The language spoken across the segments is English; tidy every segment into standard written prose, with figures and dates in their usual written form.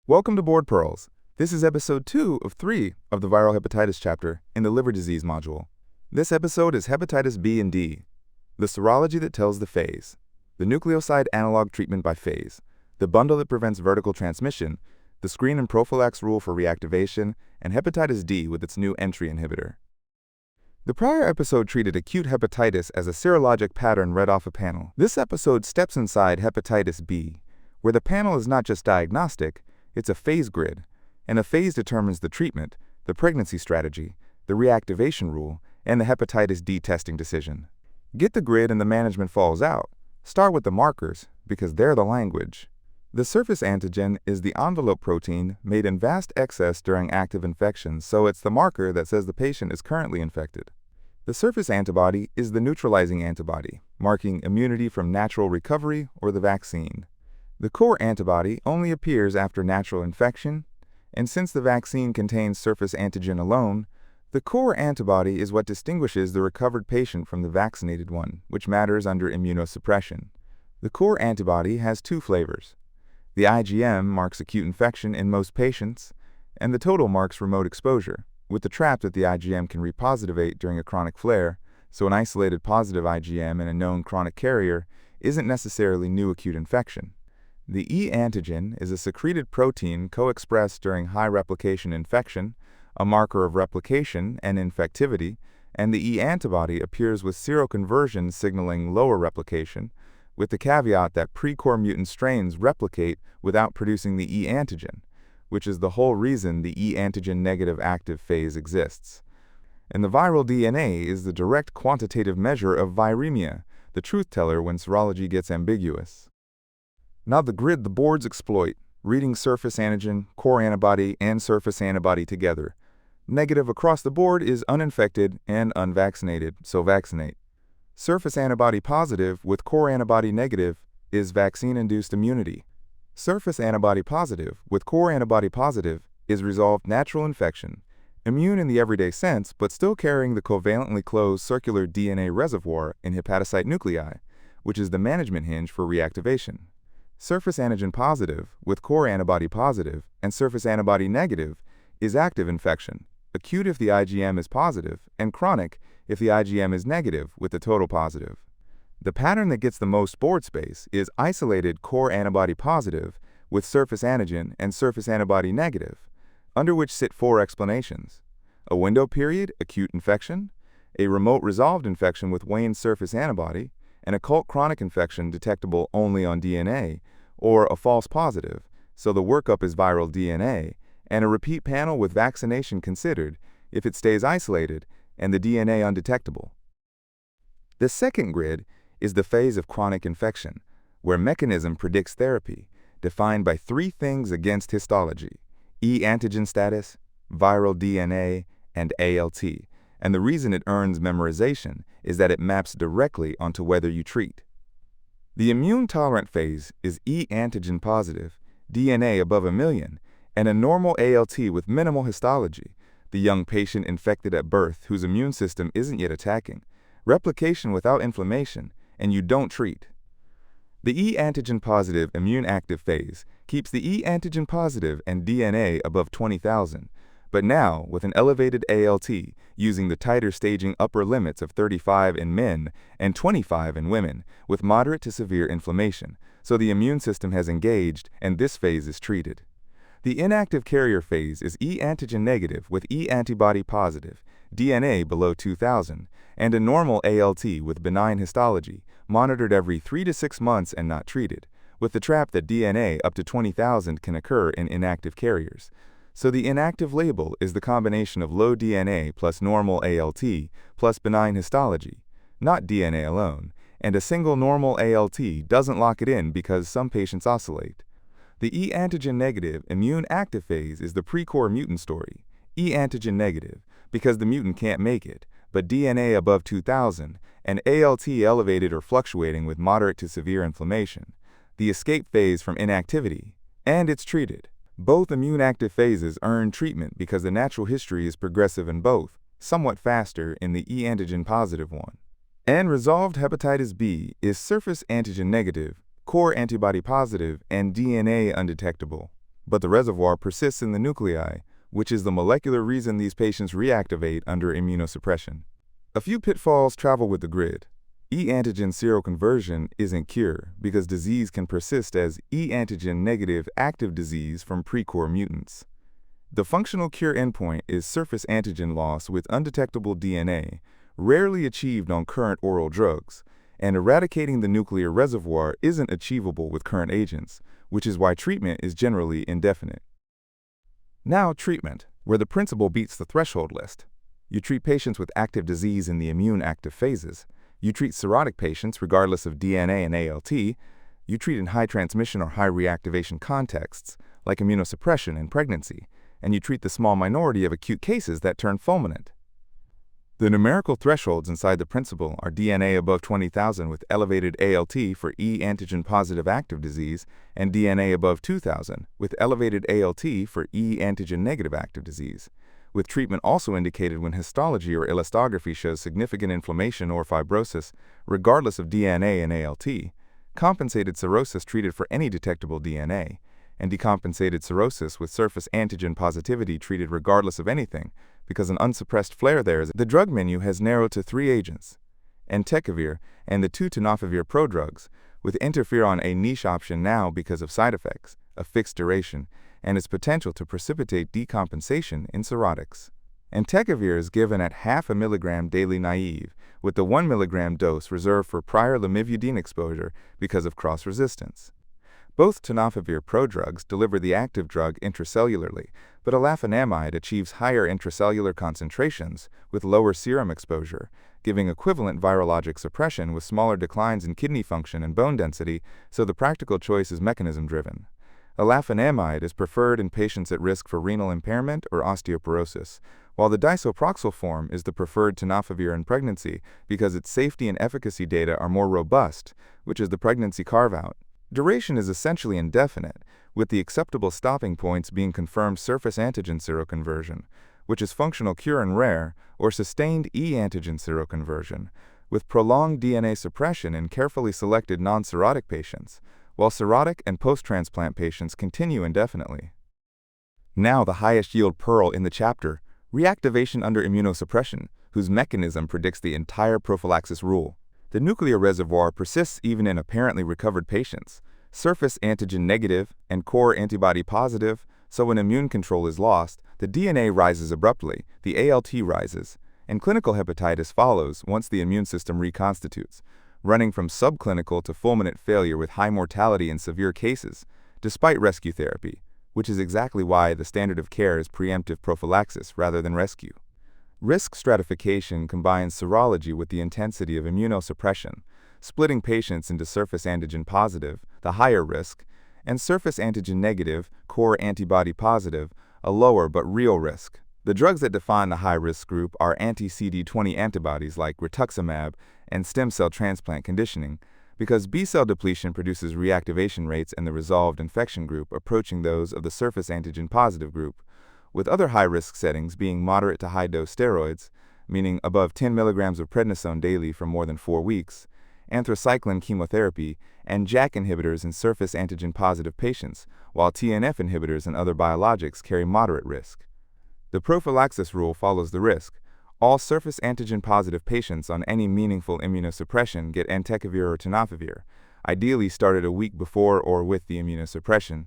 Welcome to Board Pearls. This is episode 2 of 3 of the viral hepatitis chapter in the liver disease module. This episode is hepatitis B and D, the serology that tells the phase, the nucleoside analog treatment by phase, the bundle that prevents vertical transmission, the screen and prophylaxis rule for reactivation, and hepatitis D with its new entry inhibitor. The prior episode treated acute hepatitis as a serologic pattern read off a panel. This episode steps inside hepatitis B, where the panel is not just diagnostic, it's a phase grid, and a phase determines the treatment, the pregnancy strategy, the reactivation rule, and the hepatitis D testing decision. Get the grid and the management falls out. Start with the markers, because they're the language. The surface antigen is the envelope protein made in vast excess during active infection, so it's the marker that says the patient is currently infected. The surface antibody is the neutralizing antibody, marking immunity from natural recovery or the vaccine. The core antibody only appears after natural infection, and since the vaccine contains surface antigen alone, the core antibody is what distinguishes the recovered patient from the vaccinated one, which matters under immunosuppression. The core antibody has two flavors. The IgM marks acute infection in most patients, and the total marks remote exposure, with the trap that the IgM can repositivate during a chronic flare, so an isolated positive IgM in a known chronic carrier isn't necessarily new acute infection. The E antigen is a secreted protein co-expressed during high replication infection, a marker of replication and infectivity, and the E antibody appears with seroconversion signaling lower replication, with the caveat that pre-core mutant strains replicate without producing the E antigen, which is the whole reason the E antigen negative active phase exists. And the viral DNA is the direct quantitative measure of viremia, the truth teller when serology gets ambiguous. Now the grid the boards exploit, reading surface antigen, core antibody, and surface antibody together. Negative across the board is uninfected and unvaccinated, so vaccinate. Surface antibody positive with core antibody negative is vaccine-induced immunity. Surface antibody positive with core antibody positive is resolved natural infection, immune in the everyday sense but still carrying the covalently closed circular DNA reservoir in hepatocyte nuclei, which is the management hinge for reactivation. Surface antigen positive with core antibody positive and surface antibody negative is active infection, acute if the IgM is positive, and chronic if the IgM is negative with the total positive. The pattern that gets the most board space is isolated core antibody positive with surface antigen and surface antibody negative, under which sit 4 explanations: a window period acute infection, a remote resolved infection with waned surface antibody, an occult chronic infection detectable only on DNA, or a false positive, so the workup is viral DNA, and a repeat panel with vaccination considered if it stays isolated and the DNA undetectable. The second grid is the phase of chronic infection, where mechanism predicts therapy, defined by 3 things against histology: E antigen status, viral DNA, and ALT, and the reason it earns memorization is that it maps directly onto whether you treat. The immune-tolerant phase is E antigen positive, DNA above 1 million, and a normal ALT with minimal histology, the young patient infected at birth whose immune system isn't yet attacking, replication without inflammation, and you don't treat. The E antigen positive immune active phase keeps the E antigen positive and DNA above 20,000, but now with an elevated ALT using the tighter staging upper limits of 35 in men and 25 in women with moderate to severe inflammation, so the immune system has engaged and this phase is treated. The inactive carrier phase is E antigen negative with E antibody positive, DNA below 2,000, and a normal ALT with benign histology, monitored every 3 to 6 months and not treated, with the trap that DNA up to 20,000 can occur in inactive carriers. So the inactive label is the combination of low DNA plus normal ALT plus benign histology, not DNA alone, and a single normal ALT doesn't lock it in because some patients oscillate. The E antigen negative immune active phase is the pre-core mutant story, E antigen negative, because the mutant can't make it, but DNA above 2,000 and ALT elevated or fluctuating with moderate to severe inflammation, the escape phase from inactivity, and it's treated. Both immune-active phases earn treatment because the natural history is progressive in both, somewhat faster in the E antigen-positive one. And resolved hepatitis B is surface antigen negative, core antibody positive, and DNA undetectable. but the reservoir persists in the nuclei, which is the molecular reason these patients reactivate under immunosuppression. A few pitfalls travel with the grid. E-antigen seroconversion isn't cure because disease can persist as E-antigen negative active disease from pre-core mutants. The functional cure endpoint is surface antigen loss with undetectable DNA, rarely achieved on current oral drugs, and eradicating the nuclear reservoir isn't achievable with current agents, which is why treatment is generally indefinite. Now treatment, where the principle beats the threshold list. You treat patients with active disease in the immune active phases. You treat cirrhotic patients regardless of DNA and ALT. You treat in high transmission or high reactivation contexts, like immunosuppression in pregnancy, and you treat the small minority of acute cases that turn fulminant. The numerical thresholds inside the principle are DNA above 20,000 with elevated ALT for E-antigen positive active disease and DNA above 2,000 with elevated ALT for E-antigen negative active disease, with treatment also indicated when histology or elastography shows significant inflammation or fibrosis, regardless of DNA and ALT, compensated cirrhosis treated for any detectable DNA, and decompensated cirrhosis with surface antigen positivity treated regardless of anything, because an unsuppressed flare there is. The drug menu has narrowed to 3 agents, entecavir and the 2 tenofovir prodrugs, with interferon a niche option now because of side effects, a fixed duration, and its potential to precipitate decompensation in cirrhotics. Entecavir is given at 0.5 mg daily naive, with the 1 mg dose reserved for prior lamivudine exposure because of cross-resistance. Both tenofovir prodrugs deliver the active drug intracellularly, but alafenamide achieves higher intracellular concentrations with lower serum exposure, giving equivalent virologic suppression with smaller declines in kidney function and bone density, so the practical choice is mechanism-driven. Alafenamide is preferred in patients at risk for renal impairment or osteoporosis, while the disoproxil form is the preferred tenofovir in pregnancy because its safety and efficacy data are more robust, which is the pregnancy carve-out. Duration is essentially indefinite, with the acceptable stopping points being confirmed surface antigen seroconversion, which is functional cure in rare, or sustained E-antigen seroconversion, with prolonged DNA suppression in carefully selected non-cirrhotic patients, while cirrhotic and post-transplant patients continue indefinitely. Now the highest yield pearl in the chapter, reactivation under immunosuppression, whose mechanism predicts the entire prophylaxis rule. The nuclear reservoir persists even in apparently recovered patients, surface antigen negative and core antibody positive, so when immune control is lost, the DNA rises abruptly, the ALT rises, and clinical hepatitis follows once the immune system reconstitutes, running from subclinical to fulminant failure with high mortality in severe cases, despite rescue therapy, which is exactly why the standard of care is preemptive prophylaxis rather than rescue. Risk stratification combines serology with the intensity of immunosuppression, splitting patients into surface antigen positive, the higher risk, and surface antigen negative, core antibody positive, a lower but real risk. The drugs that define the high-risk group are anti-CD20 antibodies like rituximab and stem cell transplant conditioning, because B-cell depletion produces reactivation rates in the resolved infection group approaching those of the surface antigen positive group, with other high-risk settings being moderate to high-dose steroids, meaning above 10 mg of prednisone daily for more than 4 weeks, anthracycline chemotherapy, and JAK inhibitors in surface antigen-positive patients, while TNF inhibitors and other biologics carry moderate risk. The prophylaxis rule follows the risk. All surface antigen-positive patients on any meaningful immunosuppression get entecavir or tenofovir, ideally started a week before or with the immunosuppression,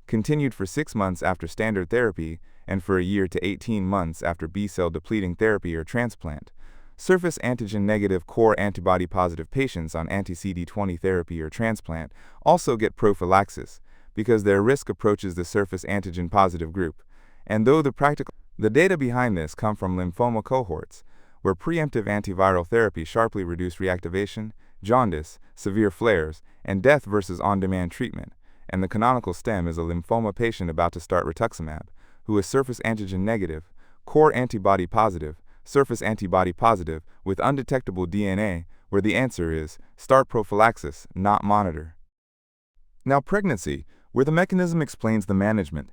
continued for 6 months after standard therapy, and for a year to 18 months after B-cell depleting therapy or transplant. Surface antigen-negative core antibody-positive patients on anti-CD20 therapy or transplant also get prophylaxis because their risk approaches the surface antigen-positive group, and though the data behind this come from lymphoma cohorts, where preemptive antiviral therapy sharply reduced reactivation, jaundice, severe flares, and death versus on-demand treatment, and the canonical stem is a lymphoma patient about to start rituximab, who is surface antigen negative, core antibody positive, surface antibody positive with undetectable DNA, where the answer is start prophylaxis, not monitor. Now pregnancy, where the mechanism explains the management.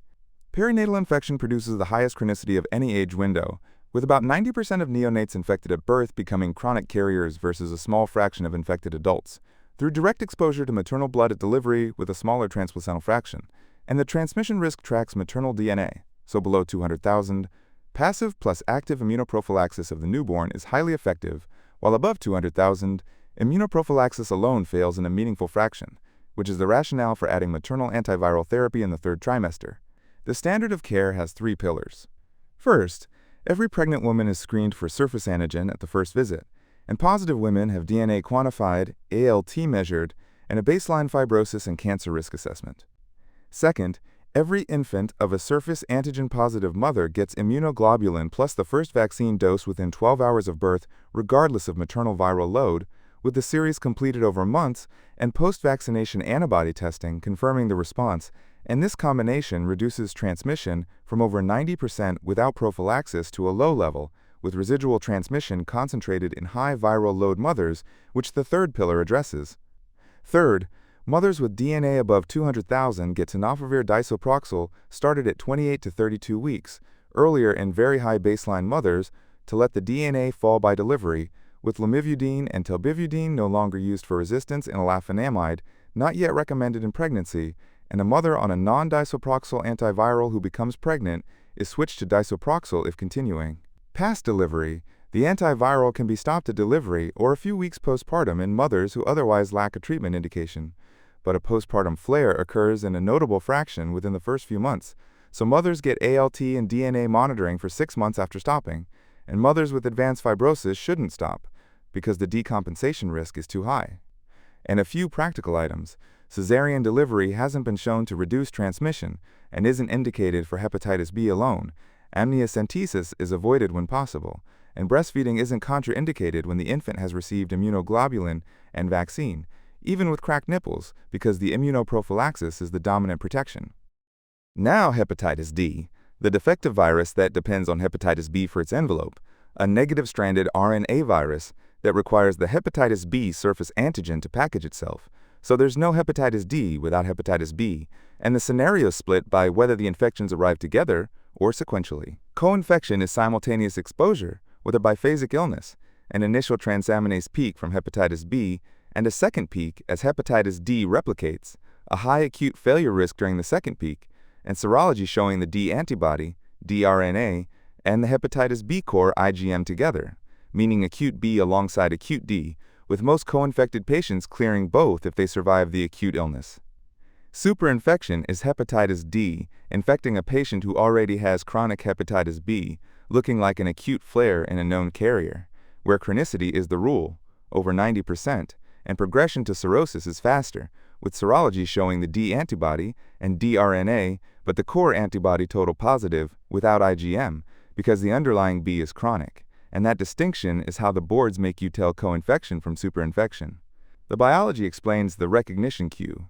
Perinatal infection produces the highest chronicity of any age window, with about 90% of neonates infected at birth becoming chronic carriers versus a small fraction of infected adults, through direct exposure to maternal blood at delivery with a smaller transplacental fraction, and the transmission risk tracks maternal DNA, so below 200,000. Passive plus active immunoprophylaxis of the newborn is highly effective, while above 200,000, immunoprophylaxis alone fails in a meaningful fraction, which is the rationale for adding maternal antiviral therapy in the third trimester. The standard of care has 3 pillars. First, every pregnant woman is screened for surface antigen at the first visit, and positive women have DNA quantified, ALT measured, and a baseline fibrosis and cancer risk assessment. Second, every infant of a surface antigen-positive mother gets immunoglobulin plus the first vaccine dose within 12 hours of birth, regardless of maternal viral load, with the series completed over months and post-vaccination antibody testing confirming the response, and this combination reduces transmission from over 90% without prophylaxis to a low level, with residual transmission concentrated in high viral load mothers, which the third pillar addresses. Third, mothers with DNA above 200,000 get tenofovir disoproxil started at 28 to 32 weeks, earlier in very high baseline mothers, to let the DNA fall by delivery, with lamivudine and telbivudine no longer used for resistance in alafenamide, not yet recommended in pregnancy, and a mother on a non-disoproxil antiviral who becomes pregnant is switched to disoproxil if continuing. Past delivery, the antiviral can be stopped at delivery or a few weeks postpartum in mothers who otherwise lack a treatment indication, but a postpartum flare occurs in a notable fraction within the first few months, so mothers get ALT and DNA monitoring for 6 months after stopping, and mothers with advanced fibrosis shouldn't stop because the decompensation risk is too high. And a few practical items. Cesarean delivery hasn't been shown to reduce transmission and isn't indicated for hepatitis B alone. Amniocentesis is avoided when possible, and breastfeeding isn't contraindicated when the infant has received immunoglobulin and vaccine, even with cracked nipples, because the immunoprophylaxis is the dominant protection. Now hepatitis D, the defective virus that depends on hepatitis B for its envelope, a negative-stranded RNA virus that requires the hepatitis B surface antigen to package itself, so there's no hepatitis D without hepatitis B, and the scenario is split by whether the infections arrive together or sequentially. Coinfection is simultaneous exposure with a biphasic illness, an initial transaminase peak from hepatitis B, and a second peak as hepatitis D replicates, a high acute failure risk during the second peak, and serology showing the D antibody, dRNA, and the hepatitis B core IgM together, meaning acute B alongside acute D, with most co-infected patients clearing both if they survive the acute illness. Superinfection is hepatitis D infecting a patient who already has chronic hepatitis B, looking like an acute flare in a known carrier, where chronicity is the rule, over 90%, and progression to cirrhosis is faster, with serology showing the D antibody and dRNA, but the core antibody total positive without IgM, because the underlying B is chronic, and that distinction is how the boards make you tell co-infection from superinfection. The biology explains the recognition cue.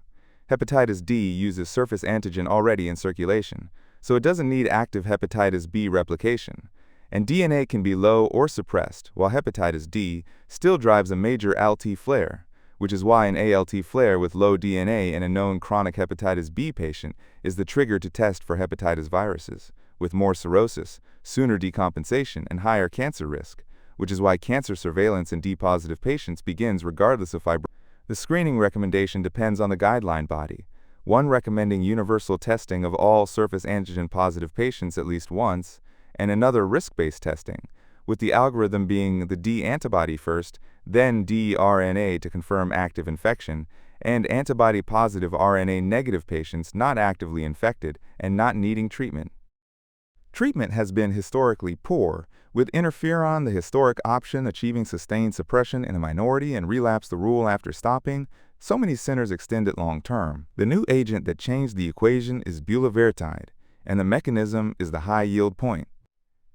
Hepatitis D uses surface antigen already in circulation, so it doesn't need active hepatitis B replication, and DNA can be low or suppressed, while hepatitis D still drives a major ALT flare, which is why an ALT flare with low DNA in a known chronic hepatitis B patient is the trigger to test for hepatitis viruses, with more cirrhosis, sooner decompensation, and higher cancer risk, which is why cancer surveillance in D-positive patients begins regardless of fibrosis. The screening recommendation depends on the guideline body, one recommending universal testing of all surface antigen-positive patients at least once, and another risk-based testing, with the algorithm being the D antibody first, then dRNA to confirm active infection, and antibody-positive RNA-negative patients not actively infected and not needing treatment. Treatment has been historically poor, with interferon the historic option achieving sustained suppression in a minority and relapse the rule after stopping. So many centers extend it long-term. The new agent that changed the equation is bulevirtide, and the mechanism is the high-yield point.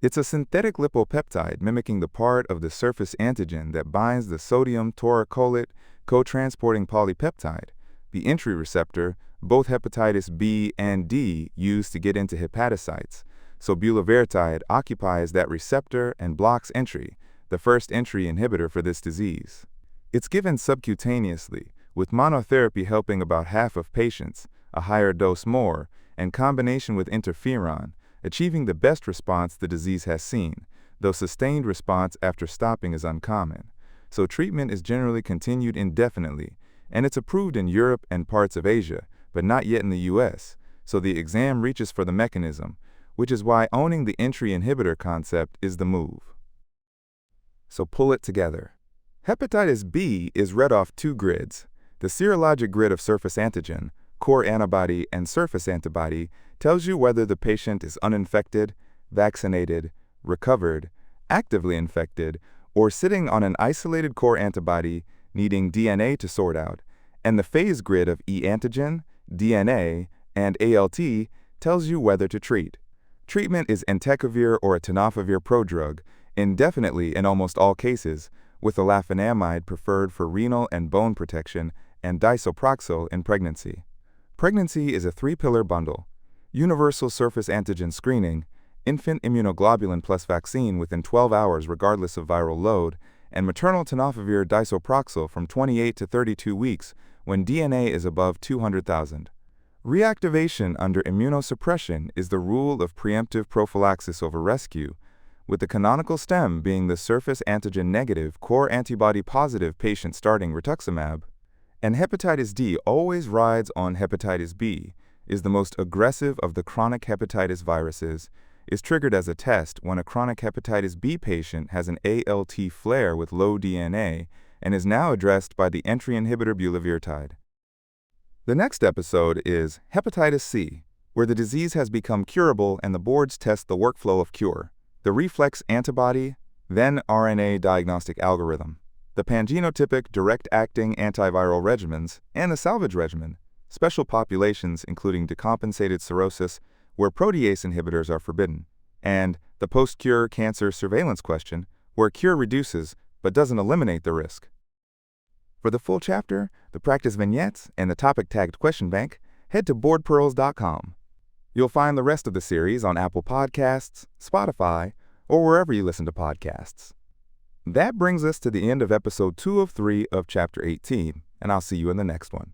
It's a synthetic lipopeptide mimicking the part of the surface antigen that binds the sodium taurocholate co-transporting polypeptide, the entry receptor both hepatitis B and D use to get into hepatocytes. So bulevirtide occupies that receptor and blocks entry, the first entry inhibitor for this disease. It's given subcutaneously, with monotherapy helping about half of patients, a higher dose more, and combination with interferon, achieving the best response the disease has seen, though sustained response after stopping is uncommon. So treatment is generally continued indefinitely, and it's approved in Europe and parts of Asia, but not yet in the US. so the exam reaches for the mechanism, which is why owning the entry inhibitor concept is the move. So pull it together. Hepatitis B is read off two grids. The serologic grid of surface antigen, core antibody, and surface antibody tells you whether the patient is uninfected, vaccinated, recovered, actively infected, or sitting on an isolated core antibody needing DNA to sort out, and the phase grid of E antigen, DNA, and ALT tells you whether to treat. Treatment is entecavir or a tenofovir prodrug, indefinitely in almost all cases, with alafenamide preferred for renal and bone protection and disoproxil in pregnancy. Pregnancy is a three-pillar bundle: universal surface antigen screening, infant immunoglobulin plus vaccine within 12 hours regardless of viral load, and maternal tenofovir disoproxil from 28 to 32 weeks when DNA is above 200,000. Reactivation under immunosuppression is the rule of preemptive prophylaxis over rescue, with the canonical stem being the surface antigen negative, core antibody positive patient starting rituximab. And hepatitis D always rides on hepatitis B, is the most aggressive of the chronic hepatitis viruses, is triggered as a test when a chronic hepatitis B patient has an ALT flare with low DNA, and is now addressed by the entry inhibitor bulevirtide. The next episode is hepatitis C, where the disease has become curable and the boards test the workflow of cure, the reflex antibody, then RNA diagnostic algorithm, the pangenotypic direct-acting antiviral regimens, and the salvage regimen, special populations including decompensated cirrhosis, where protease inhibitors are forbidden, and the post-cure cancer surveillance question, where cure reduces but doesn't eliminate the risk. For the full chapter, the practice vignettes, and the topic-tagged question bank, head to boardpearls.com. You'll find the rest of the series on Apple Podcasts, Spotify, or wherever you listen to podcasts. That brings us to the end of episode 2 of 3 of chapter 18, and I'll see you in the next one.